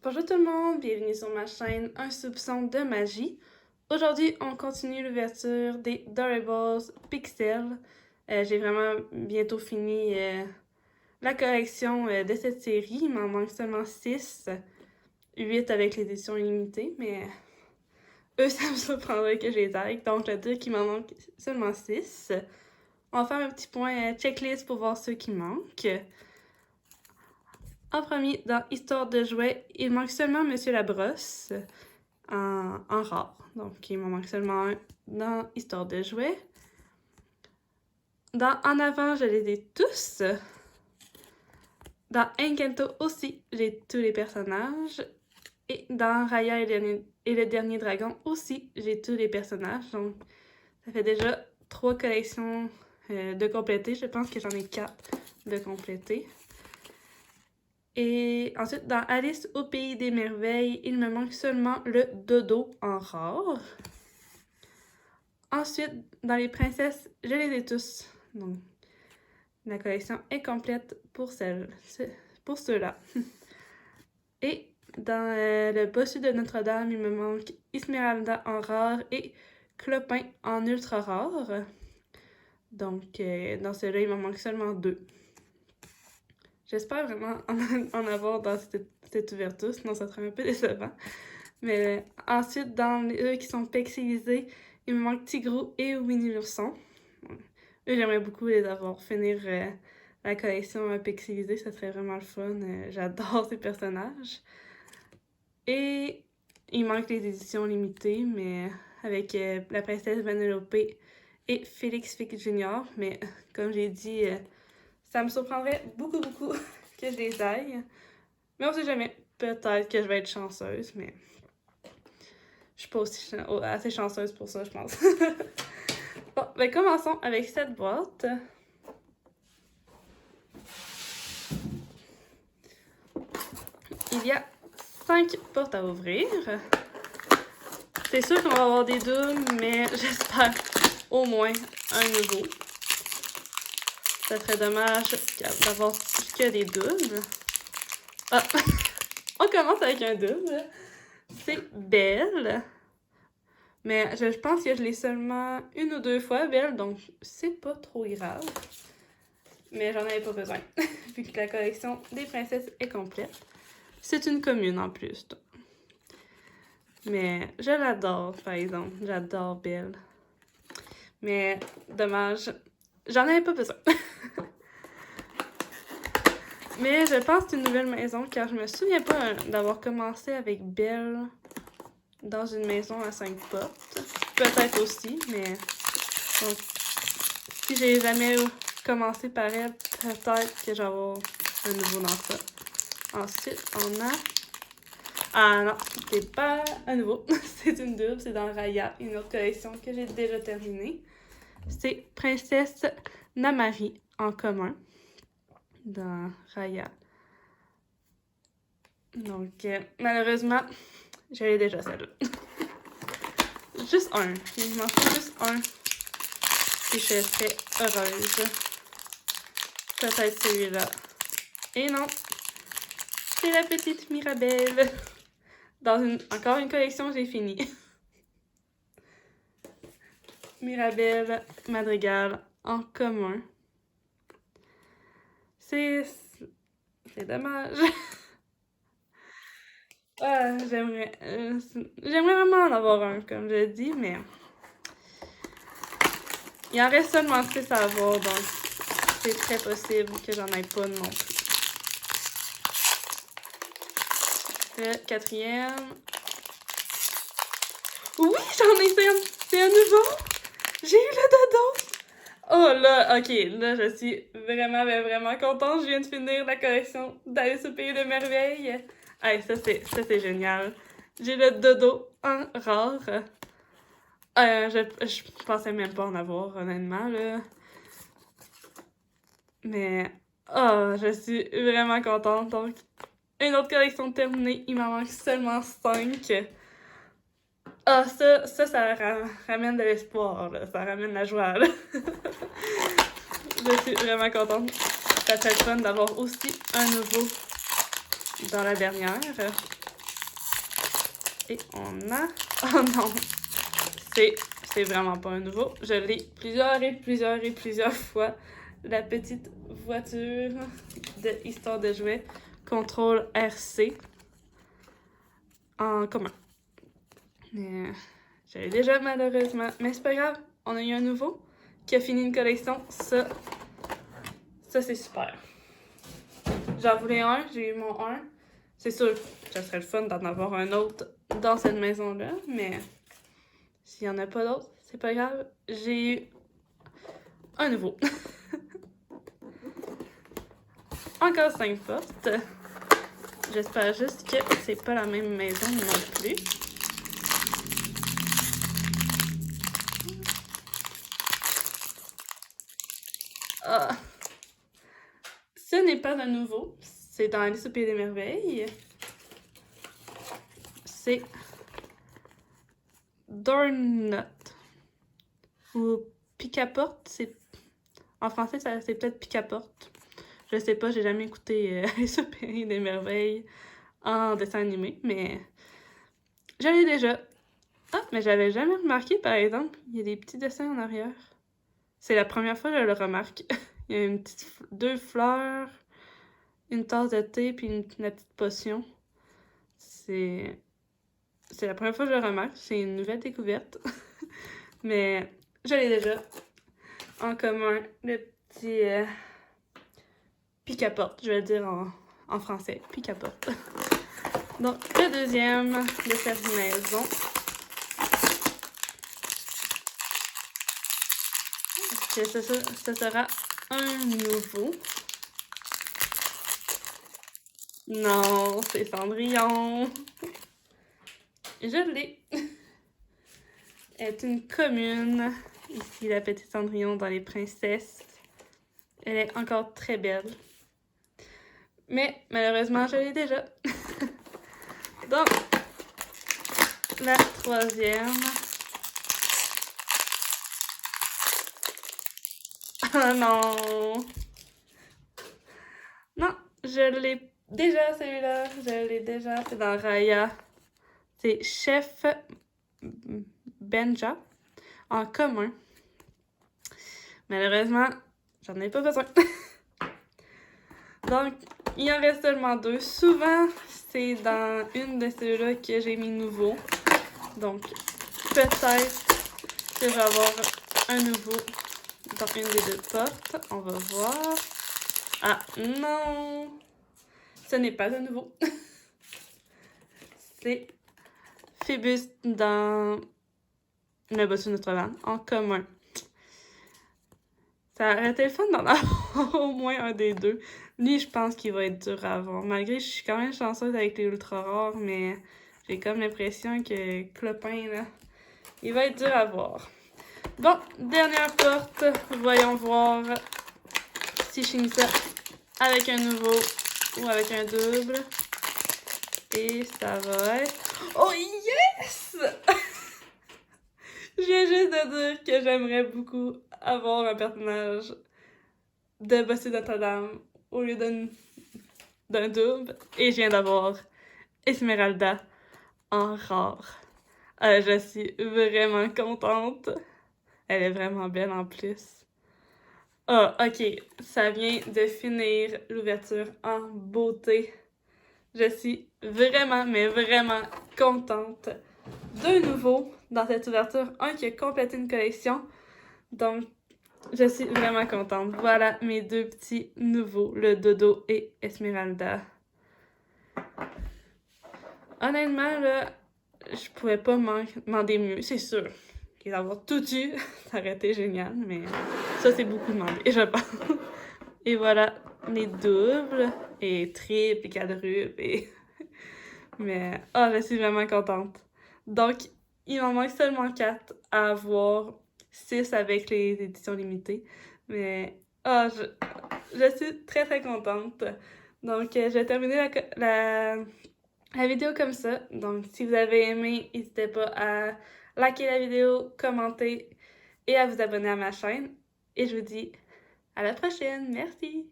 Bonjour tout le monde, bienvenue sur ma chaîne Un soupçon de magie. Aujourd'hui, on continue l'ouverture des Dorables Pixel. J'ai vraiment bientôt fini la collection de cette série. Il m'en manque seulement 6, 8 avec l'édition illimitée, mais eux, ça me surprendrait que je les aille. Donc, je vais dire qu'il m'en manque seulement 6. On va faire un petit point checklist pour voir ceux qui manquent. En premier, dans Histoire de jouets, il manque seulement Monsieur Labrosse en rare. Donc, il m'en manque seulement un dans Histoire de jouets. Dans En avant, je les ai tous. Dans Encanto aussi, j'ai tous les personnages. Et dans Raya et le dernier dragon aussi, j'ai tous les personnages. Donc, ça fait déjà 3 collections de compléter. Je pense que j'en ai 4 de compléter. Et ensuite, dans Alice au pays des merveilles, il me manque seulement le dodo en rare. Ensuite, dans les princesses, je les ai tous. Donc, la collection est complète pour ceux-là. Et dans le bossu de Notre-Dame, il me manque Esmeralda en rare et Clopin en ultra rare. Donc, dans ceux-là, il m'en manque seulement 2. J'espère vraiment en avoir dans cette ouverture, sinon ça serait un peu décevant. Mais ensuite, dans eux qui sont pixelisés, il me manque Tigrou et Winnie l'ourson. Eux, j'aimerais beaucoup les avoir, finir la collection pixelisée, ça serait vraiment le fun. J'adore ces personnages. Et il manque les éditions limitées, mais avec la princesse Vanellope et Félix Fick Jr. Mais comme j'ai dit, ça me surprendrait beaucoup que je les aille. Mais on sait jamais. Peut-être que je vais être chanceuse, mais je suis pas aussi assez chanceuse pour ça, je pense. Bon, ben commençons avec cette boîte. Il y a 5 portes à ouvrir. C'est sûr qu'on va avoir des doubles, mais j'espère au moins un nouveau. Ça serait dommage d'avoir que des doubles. Ah! On commence avec un double. C'est Belle. Mais je pense que je l'ai seulement 1 ou 2 fois, Belle, donc c'est pas trop grave. Mais j'en avais pas besoin, vu que la collection des princesses est complète. C'est une commune en plus. Donc. Mais je l'adore, par exemple. J'adore Belle. Mais dommage, j'en avais pas besoin. Mais je pense que c'est une nouvelle maison, car je me souviens pas d'avoir commencé avec Belle dans une maison à 5 portes. Peut-être aussi, mais donc, si j'ai jamais commencé par elle, peut-être que j'aurai un nouveau dans ça. Ensuite, on a... Ah non, c'est pas un nouveau. C'est une double, c'est dans Raya, une autre collection que j'ai déjà terminée. C'est Princesse Namari en commun dans Raya. Donc, malheureusement, j'avais déjà celle-là. Juste un. Il m'en faut juste un. Et je serais heureuse. Peut-être celui-là. Et non. C'est la petite Mirabelle. Dans encore une collection, j'ai fini. Mirabelle Madrigal en commun. C'est dommage. Ah, j'aimerais vraiment en avoir un, comme je dis, mais il en reste seulement 6 à avoir, donc c'est très possible que j'en aie pas non plus. Le 4e. Oui, j'en ai, c'est un nouveau! J'ai eu le dodo! Oh là, ok, là je suis vraiment contente. Je viens de finir la collection d'Alice au pays des merveilles. Hey, ça c'est génial. J'ai le dodo en rare. Je pensais même pas en avoir, honnêtement, là. Mais, oh, je suis vraiment contente. Donc, une autre collection terminée. Il m'en manque seulement 5. Ah, ça ramène de l'espoir, là. Ça ramène la joie, là. Je suis vraiment contente. Ça fait le fun d'avoir aussi un nouveau dans la dernière. Et on a... Oh non! C'est vraiment pas un nouveau. Je l'ai plusieurs fois. La petite voiture de Histoire de jouets. Contrôle RC. En commun. Je l'ai déjà malheureusement. Mais c'est pas grave. On a eu un nouveau qui a fini une collection. Ça c'est super. J'en voulais un. J'ai eu mon 1. C'est sûr que ça serait le fun d'en avoir un autre dans cette maison-là. Mais s'il n'y en a pas d'autres, c'est pas grave. J'ai eu un nouveau. Encore 5 portes. J'espère juste que c'est pas la même maison non plus. Ah. Ce n'est pas un nouveau. C'est dans Alice au Pays des Merveilles. C'est Doorknot. Ou Pique-à-porte. En français, c'est peut-être Pique-à-porte. Je sais pas, j'ai jamais écouté Alice au Pays des Merveilles en dessin animé, mais je l'ai déjà. Ah, mais j'avais jamais remarqué, par exemple, il y a des petits dessins en arrière. C'est la première fois que je le remarque. Il y a deux fleurs, une tasse de thé, puis la petite potion. C'est la première fois que je le remarque. C'est une nouvelle découverte. Mais je l'ai déjà en commun, le petit pique-à-porte. Je vais le dire en français, pique-à-porte. Donc, le deuxième de cette maison. Est-ce que ce sera un nouveau? Non, c'est Cendrillon. Je l'ai. Elle est une commune. Ici, la petite Cendrillon dans Les Princesses. Elle est encore très belle. Mais malheureusement, je l'ai déjà. Donc, la troisième. Oh non! Non, je l'ai déjà celui-là. Je l'ai déjà. C'est dans Raya. C'est Chef Benja en commun. Malheureusement, j'en ai pas besoin. Donc, il en reste seulement 2. Souvent, c'est dans une de ceux-là que j'ai mis nouveau. Donc, peut-être que je vais avoir un nouveau dans une des 2 portes. On va voir. Ah, non! Ce n'est pas un nouveau. C'est Phébus dans Le Bossu Notre-Dame en commun. Ça aurait été le fun d'en avoir au moins un des 2. Lui, je pense qu'il va être dur à avoir. Malgré que je suis quand même chanceuse avec les ultra rares, mais j'ai comme l'impression que Clopin, là, il va être dur à voir. Bon, dernière porte. Voyons voir si je finis ça avec un nouveau ou avec un double. Et ça va être... Oh yes! Je viens juste de dire que j'aimerais beaucoup avoir un personnage de Bossu Notre-Dame au lieu d'un double. Et je viens d'avoir Esmeralda en rare. Je suis vraiment contente. Elle est vraiment belle en plus. Ah, ok. Ça vient de finir l'ouverture en beauté. Je suis vraiment, mais vraiment contente. De nouveau dans cette ouverture. Un qui a complété une collection. Donc, je suis vraiment contente. Voilà mes 2 petits nouveaux, le Dodo et Esmeralda. Honnêtement, là, je pouvais pas demander mieux, c'est sûr. Les avoir tout eu, ça aurait été génial, mais ça, c'est beaucoup demandé, je pense. Et voilà, les doubles, et triples, et quadruples, et... Mais, oh, je suis vraiment contente. Donc, il m'en manque seulement 4 à avoir, 6 avec les éditions limitées. Mais, oh, je suis très très contente. Donc, je vais terminer la vidéo comme ça. Donc, si vous avez aimé, n'hésitez pas à liker la vidéo, commenter et à vous abonner à ma chaîne. Et je vous dis à la prochaine. Merci!